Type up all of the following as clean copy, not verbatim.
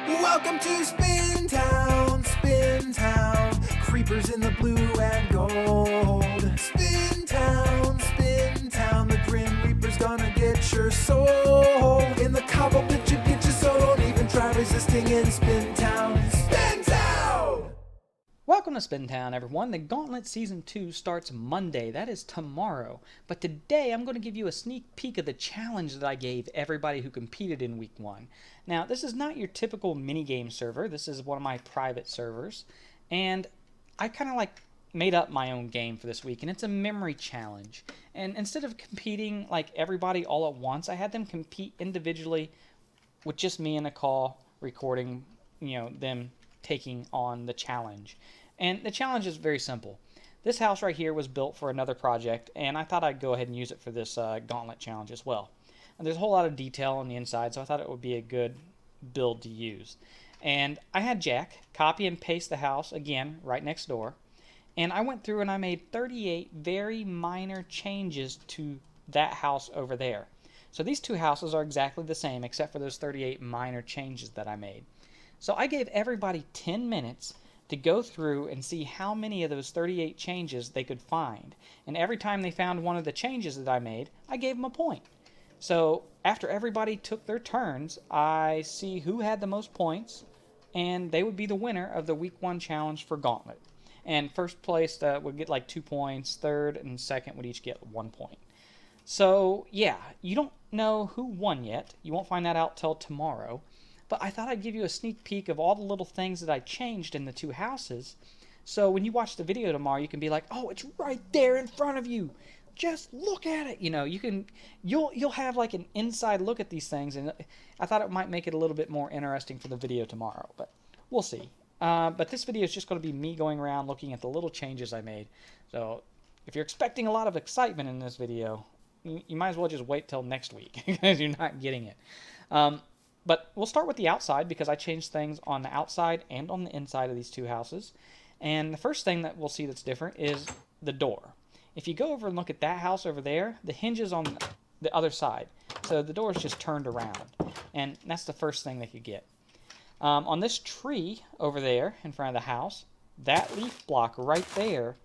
Welcome to Spintown, Spintown. Creepers in the blue and gold. Spintown, Spintown. The Grim Reaper's gonna get your soul. In the cobble pit you get your soul. Don't even try resisting in Spintown. Spintown! Welcome to Spintown, everyone. The Gauntlet Season 2 starts Monday. That is tomorrow. But today I'm going to give you a sneak peek of the challenge that I gave everybody who competed in Week 1. Now, this is not your typical minigame server. This is one of my private servers. And I kind of made up my own game for this week, and it's a memory challenge. And instead of competing like everybody all at once, I had them compete individually with just me in a call recording, them taking on the challenge. And the challenge is very simple. This house right here was built for another project, and I thought I'd go ahead and use it for this Gauntlet challenge as well. And there's a whole lot of detail on the inside, so I thought it would be a good build to use. And I had Jack copy and paste the house, again, right next door. And I went through and I made 38 very minor changes to that house over there. So these two houses are exactly the same, except for those 38 minor changes that I made. So I gave everybody 10 minutes to go through and see how many of those 38 changes they could find. And every time they found one of the changes that I made, I gave them a point. So after everybody took their turns, I see who had the most points, and they would be the winner of the Week 1 challenge for Gauntlet. And first place would get 2 points, third and second would each get 1 point. So yeah, you don't know who won yet. You won't find that out till tomorrow. But I thought I'd give you a sneak peek of all the little things that I changed in the two houses. So when you watch the video tomorrow, you can be like, oh, it's right there in front of you. Just look at it. You'll have an inside look at these things. And I thought it might make it a little bit more interesting for the video tomorrow. But we'll see. But this video is just going to be me going around looking at the little changes I made. So if you're expecting a lot of excitement in this video, you might as well just wait till next week because you're not getting it. But we'll start with the outside because I changed things on the outside and on the inside of these two houses. And the first thing that we'll see that's different is the door. If you go over and look at that house over there, the hinge is on the other side. So the door is just turned around. And that's the first thing they could get. On this tree over there in front of the house, that leaf block right there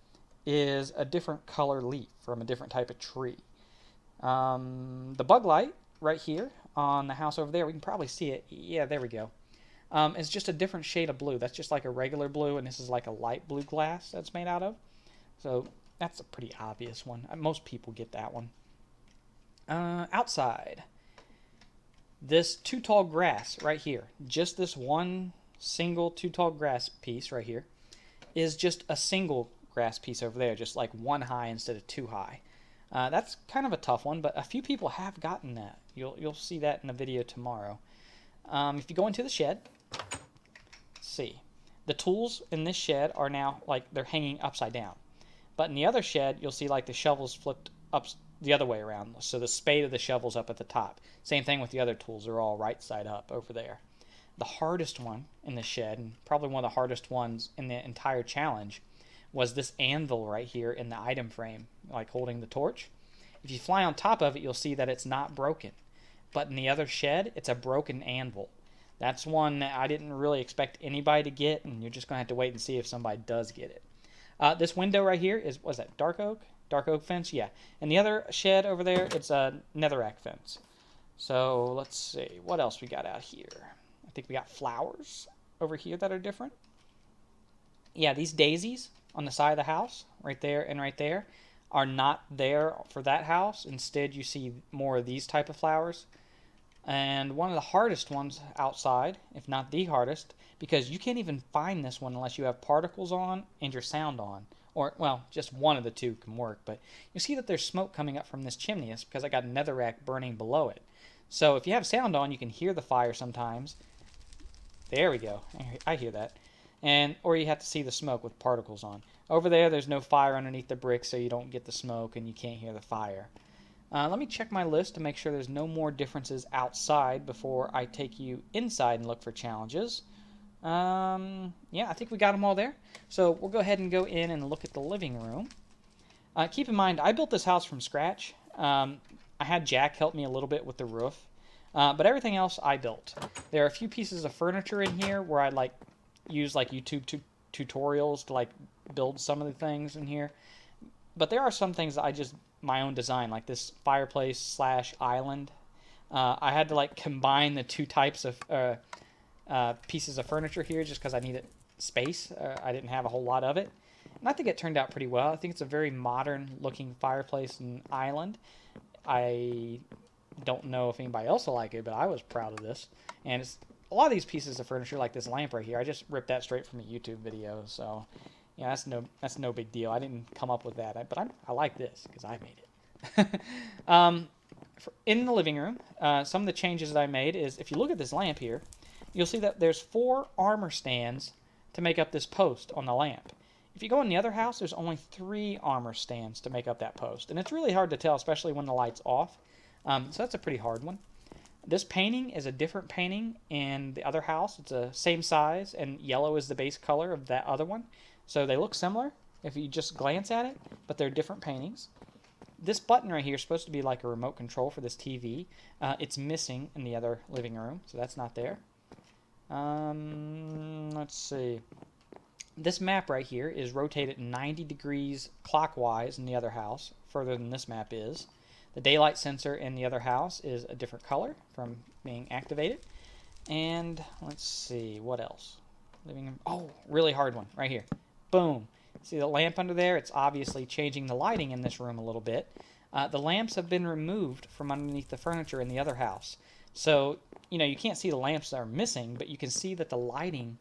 is a different color leaf from a different type of tree. The bug light right here on the house over there, we can probably see it. Yeah, there we go. It's just a different shade of blue. That's just like a regular blue, and this is like a light blue glass that's made out of. So that's a pretty obvious one. Most people get that one. Outside, this too tall grass right here, just this one single too tall grass piece right here, is just a single grass piece over there, just like one high instead of two high. That's kind of a tough one, but a few people have gotten that. You'll see that in the video tomorrow. If you go into the shed, see, the tools in this shed are now they're hanging upside down. But in the other shed, you'll see the shovels flipped up the other way around. So the spade of the shovel's up at the top. Same thing with the other tools. They're all right side up over there. The hardest one in the shed, and probably one of the hardest ones in the entire challenge, was this anvil right here in the item frame, holding the torch. If you fly on top of it, you'll see that it's not broken. But in the other shed, it's a broken anvil. That's one that I didn't really expect anybody to get, and you're just going to have to wait and see if somebody does get it. This window right here was that dark oak? Dark oak fence? Yeah. And the other shed over there, it's a netherrack fence. So let's see. What else we got out here? I think we got flowers over here that are different. Yeah, these daisies on the side of the house, right there and right there, are not there for that house. Instead, you see more of these type of flowers. And one of the hardest ones outside, if not the hardest, because you can't even find this one unless you have particles on and your sound on. Or, well, just one of the two can work. But you see that there's smoke coming up from this chimney. It's because I got netherrack burning below it. So if you have sound on, you can hear the fire sometimes. There we go. I hear that. Or you have to see the smoke with particles on. Over there, there's no fire underneath the bricks, so you don't get the smoke and you can't hear the fire. Let me check my list to make sure there's no more differences outside before I take you inside and look for challenges. Yeah, I think we got them all there. So we'll go ahead and go in and look at the living room. Keep in mind, I built this house from scratch. I had Jack help me a little bit with the roof. But everything else I built. There are a few pieces of furniture in here where I use YouTube tutorials to build some of the things in here. But there are some things that I just my own design, like this fireplace / island. I had to combine the two types of pieces of furniture here just because I needed space. I didn't have a whole lot of it. And I think it turned out pretty well. I think it's a very modern looking fireplace and island. I don't know if anybody else will like it, but I was proud of this. And it's a lot of these pieces of furniture, like this lamp right here, I just ripped that straight from a YouTube video. So yeah, that's no big deal. I didn't come up with that, but I like this because I made it. In the living room, some of the changes that I made is, if you look at this lamp here, you'll see that there's 4 armor stands to make up this post on the lamp. If you go in the other house, there's only 3 armor stands to make up that post. And it's really hard to tell, especially when the light's off. So that's a pretty hard one. This painting is a different painting in the other house. It's the same size, and yellow is the base color of that other one. So they look similar if you just glance at it, but they're different paintings. This button right here is supposed to be like a remote control for this TV. It's missing in the other living room, so that's not there. Let's see. This map right here is rotated 90 degrees clockwise in the other house, further than this map is. The daylight sensor in the other house is a different color from being activated. And let's see, what else? Living room. Oh, really hard one right here. Boom. See the lamp under there? It's obviously changing the lighting in this room a little bit. The lamps have been removed from underneath the furniture in the other house. So, you can't see the lamps that are missing, but you can see that the lighting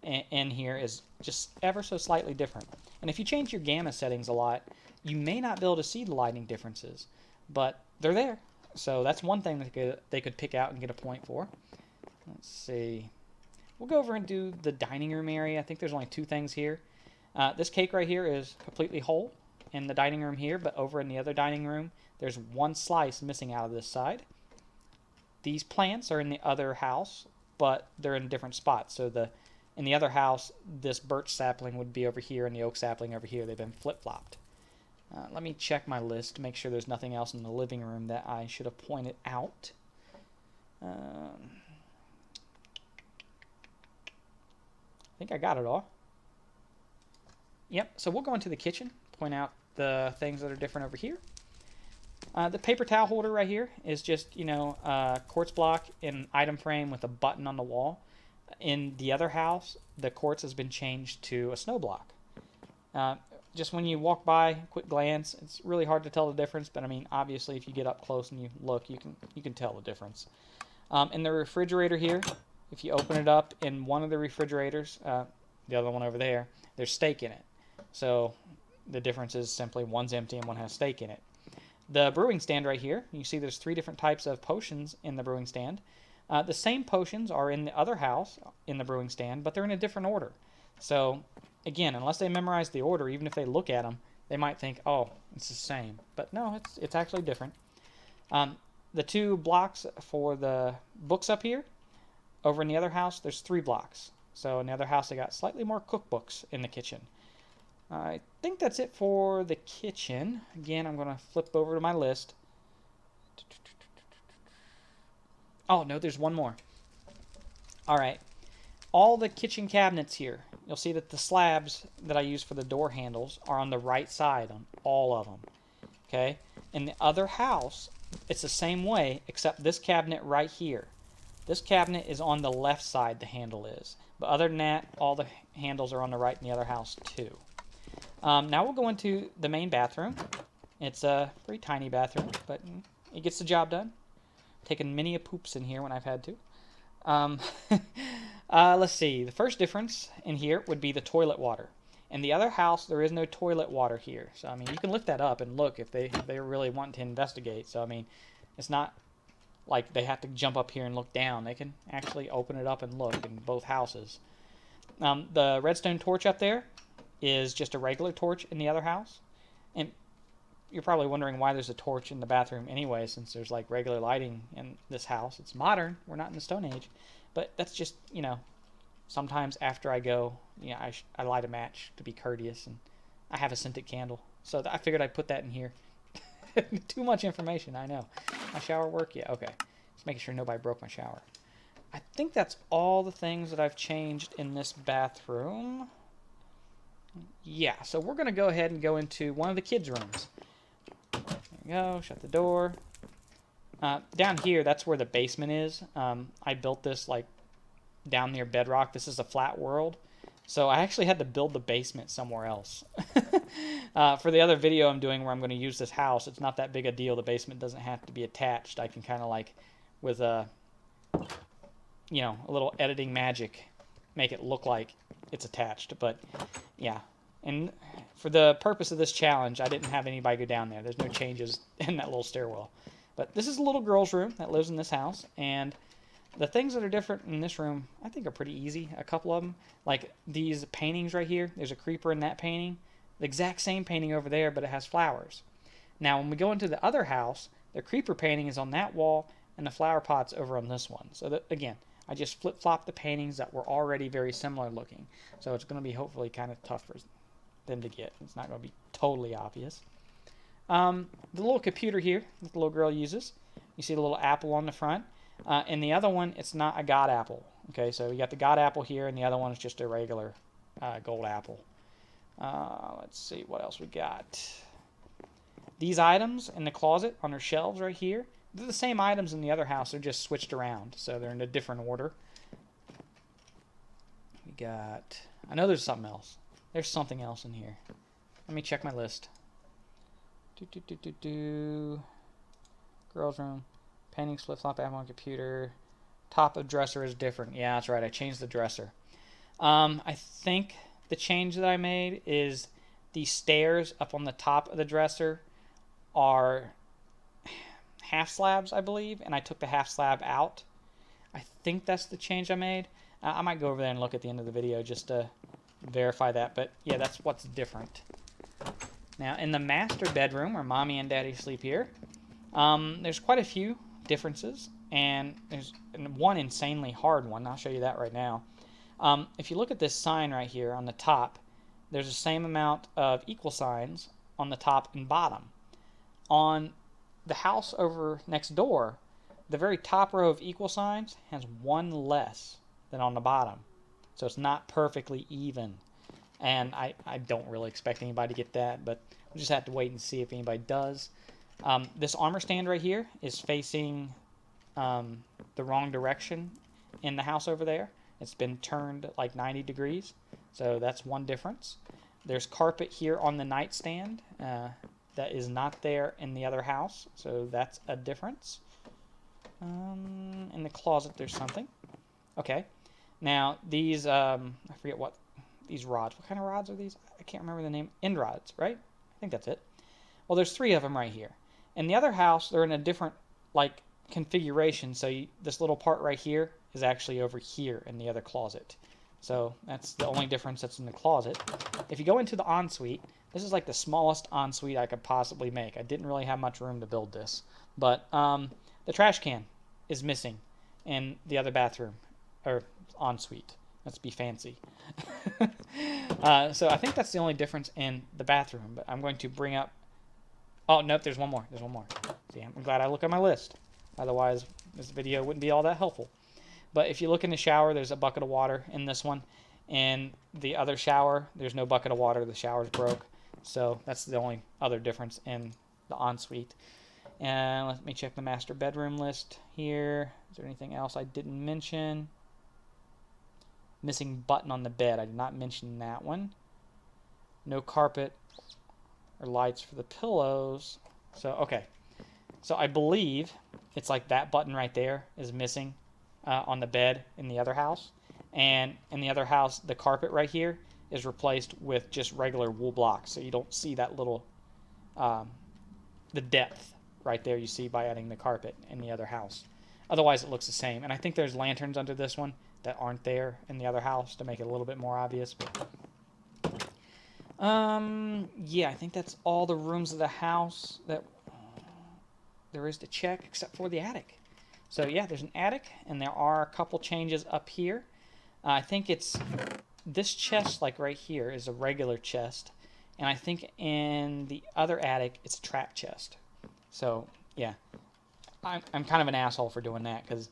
in here is just ever so slightly different. And if you change your gamma settings a lot, you may not be able to see the lighting differences, but they're there. So that's one thing that they could pick out and get a point for. Let's see. We'll go over and do the dining room area. I think there's only 2 things here. This cake right here is completely whole in the dining room here, but over in the other dining room, there's 1 slice missing out of this side. These plants are in the other house, but they're in different spots. So in the other house, this birch sapling would be over here and the oak sapling over here. They've been flip-flopped. Let me check my list to make sure there's nothing else in the living room that I should have pointed out. I think I got it all. Yep, so we'll go into the kitchen, point out the things that are different over here. The paper towel holder right here is just, a quartz block in an item frame with a button on the wall. In the other house, the quartz has been changed to a snow block. Just when you walk by, quick glance, it's really hard to tell the difference, but I mean, obviously, if you get up close and you look, you can tell the difference. In the refrigerator here, if you open it up in one of the refrigerators, the other one over there, there's steak in it. So the difference is simply one's empty and one has steak in it. The brewing stand right here, you see there's 3 different types of potions in the brewing stand. The same potions are in the other house in the brewing stand, but they're in a different order. So again, unless they memorize the order, even if they look at them, they might think, oh, it's the same. But no, it's actually different. The 2 blocks for the books up here, over in the other house, there's 3 blocks. So in the other house, they got slightly more cookbooks in the kitchen. I think that's it for the kitchen. Again, I'm going to flip over to my list. Oh, no, there's one more. All right. All the kitchen cabinets here, you'll see that the slabs that I use for the door handles are on the right side on all of them. Okay? In the other house, it's the same way, except this cabinet right here. This cabinet is on the left side, the handle is. But other than that, all the handles are on the right in the other house too. Now we'll go into the main bathroom. It's a pretty tiny bathroom, but it gets the job done. Taken many a poops in here when I've had to. Let's see. The first difference in here would be the toilet water. In the other house, there is no toilet water here. So, I mean, you can look that up and look if they really want to investigate. So, I mean, it's not like they have to jump up here and look down. They can actually open it up and look in both houses. The redstone torch up there is just a regular torch in the other house. And you're probably wondering why there's a torch in the bathroom anyway, since there's like regular lighting in this house. It's modern. We're not in the Stone Age. But that's just, sometimes after I go, I light a match to be courteous, and I have a scented candle. So I figured I'd put that in here. Too much information, I know. My shower work? Yeah, okay. Just making sure nobody broke my shower. I think that's all the things that I've changed in this bathroom. Yeah, so we're going to go ahead and go into one of the kids' rooms. There we go, shut the door. Down here, that's where the basement is. I built this like down near bedrock. This is a flat world. So I actually had to build the basement somewhere else. For the other video I'm doing where I'm going to use this house, it's not that big a deal. The basement doesn't have to be attached. I can kind of like, with a, you know, a little editing magic, make it look like it's attached. But yeah, and for the purpose of this challenge, I didn't have anybody go down there. There's no changes in that little stairwell. But this is a little girl's room that lives in this house, and the things that are different in this room, I think, are pretty easy. A couple of them, like these paintings right here. There's a creeper in that painting. The exact same painting over there, but it has flowers. Now, when we go into the other house, the creeper painting is on that wall, and the flower pot's over on this one. So, that, again, I just flip-flopped the paintings that were already very similar looking. So it's going to be hopefully kind of tough for them to get. It's not going to be totally obvious. The little computer here that the little girl uses. You see the little apple on the front. And the other one, it's not a God apple. Okay, so you got the God apple here, and the other one is just a regular gold apple. Let's see what else we got. These items in the closet on her shelves right here, they're the same items in the other house. They're just switched around, so they're in a different order. We got... I know there's something else. There's something else in here. Let me check my list. Girls' room. Painting, flip-flop, app on computer. Top of dresser is different. Yeah, that's right. I changed the dresser. I think the change that I made is the stairs up on the top of the dresser are half slabs, I believe, and I took the half slab out. I think that's the change I made. I might go over there and look at the end of the video just to verify that, but yeah, that's what's different. Now, in the master bedroom, where Mommy and Daddy sleep here, there's quite a few differences, and there's one insanely hard one. I'll show you that right now. If you look at this sign right here on the top, there's the same amount of equal signs on the top and bottom. On the house over next door, the very top row of equal signs has one less than on the bottom. So it's not perfectly even. And I don't really expect anybody to get that, but we'll just have to wait and see if anybody does. This armor stand right here is facing the wrong direction in the house over there. It's been turned like 90 degrees, so that's one difference. There's carpet here on the nightstand that is not there in the other house, so that's a difference. In the closet there's something. Okay, now these, I forget what, these rods. What kind of rods are these? I can't remember the name. End rods, right? I think that's it. Well, there's 3 of them right here. In the other house, they're in a different, like, configuration. So this little part right here is actually over here in the other closet. So that's the only difference that's in the closet. If you go into the ensuite, this is like the smallest ensuite I could possibly make. I didn't really have much room to build this. But the trash can is missing in the other bathroom, or ensuite. Let's be fancy. So I think that's the only difference in the bathroom. But I'm going to bring up... Oh, nope, there's one more. There's one more. See, I'm glad I look at my list. Otherwise, this video wouldn't be all that helpful. But if you look in the shower, there's a bucket of water in this one. In the other shower, there's no bucket of water. The shower's broke. So that's the only other difference in the ensuite. And let me check the master bedroom list here. Is there anything else I didn't mention? Missing button on the bed. I did not mention that one. No carpet or lights for the pillows. So, okay. So I believe it's like that button right there is missing on the bed in the other house. And in the other house, the carpet right here is replaced with just regular wool blocks. So you don't see that little, the depth right there you see by adding the carpet in the other house. Otherwise, it looks the same. And I think there's lanterns under this one that aren't there in the other house to make it a little bit more obvious. Yeah, I think that's all the rooms of the house that there is to check, except for the attic. So yeah, there's an attic, and there are a couple changes up here. I think it's this chest, like right here, is a regular chest, and I think in the other attic it's a trap chest. So yeah, I'm kind of an asshole for doing that, because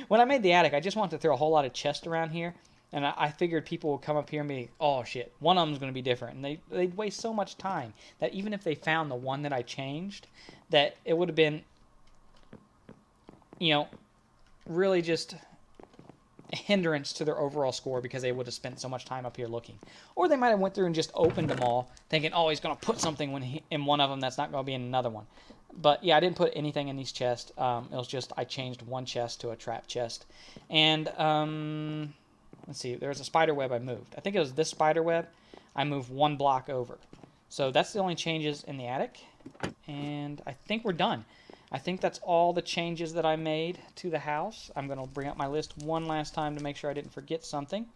when I made the attic, I just wanted to throw a whole lot of chests around here, and I figured people would come up here and be, oh shit, one of them's going to be different, and they'd waste so much time that even if they found the one that I changed, that it would have been, you know, really just a hindrance to their overall score, because they would have spent so much time up here looking. Or they might have went through and just opened them all, thinking, oh, he's going to put something in one of them that's not going to be in another one. But yeah, I didn't put anything in these chests. It was just I changed one chest to a trap chest. And let's see, there was a spider web I moved. I think it was this spider web I moved one block over. So that's the only changes in the attic. And I think we're done. I think that's all the changes that I made to the house. I'm going to bring up my list one last time to make sure I didn't forget something.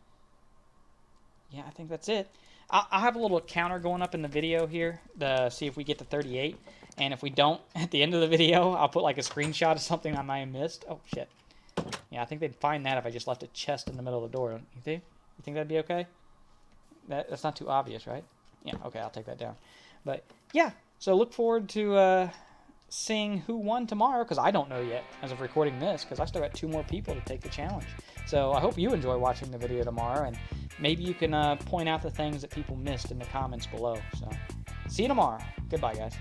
Yeah, I think that's it. I'll have a little counter going up in the video here to see if we get to 38. And if we don't, at the end of the video, I'll put like a screenshot of something I might have missed. Oh, shit. Yeah, I think they'd find that if I just left a chest in the middle of the door. You think that'd be okay? That's not too obvious, right? Yeah, okay, I'll take that down. But, yeah, so look forward to seeing who won tomorrow, because I don't know yet as of recording this, because I still got 2 more people to take the challenge. So I hope you enjoy watching the video tomorrow, and maybe you can point out the things that people missed in the comments below. So see you tomorrow. Goodbye, guys.